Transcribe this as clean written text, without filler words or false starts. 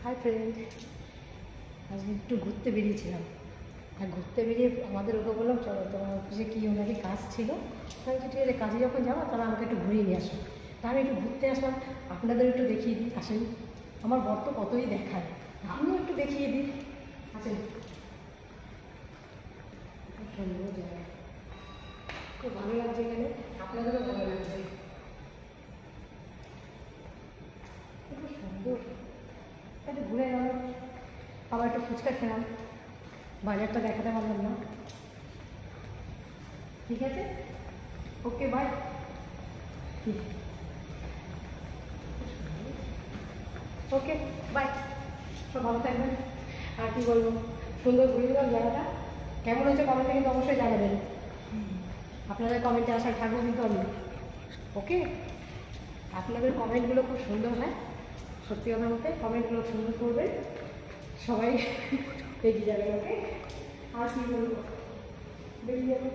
Hi friend, আজকে একটু ঘুরতে বেরিয়েছিলাম। আর ঘুরতে বেরিয়ে আমাদের ওকে বললাম চলো, তোমার অফিসে কী ওনারই কাজ ছিল। তাই ঠিক আছে, কাজে যখন যাবো তাহলে আমাকে একটু ঘুরিয়ে নিয়ে আসো। তা আমি একটু ঘুরতে আসলাম, আপনাদের একটু দেখিয়ে দিই। আসেন, আমার বর তো কতই দেখায়, আমিও একটু দেখিয়ে দিই। আসেন, সুন্দর জায়গা, খুব ভালো লাগছে এখানে, আপনাদেরও ভালো লাগছে। খুব সুন্দর, একটু ঘুরে গেলাম, আবার একটু ফুচকা খেলাম, বাজারটা দেখাতে পারলাম না। ঠিক আছে, ওকে বাই। ওকে বাই, সব ভালো থাকবেন। আর কি বলবো, সুন্দর ঘুরে দিলাম জায়গাটা। কেমন হয়েছে কমেন্টে কিন্তু অবশ্যই জানাবেন। আপনাদের কমেন্টে আসার থাকবো কিন্তু আমি। ওকে, আপনাদের কমেন্টগুলো খুব সুন্দর হয়, সত্যি কথা বলতে কমেন্টগুলো সুন্দর করবেন, সবাই এগিয়ে যাবেন। ওকে, আর কি বলবো, বেরিয়ে যাবো।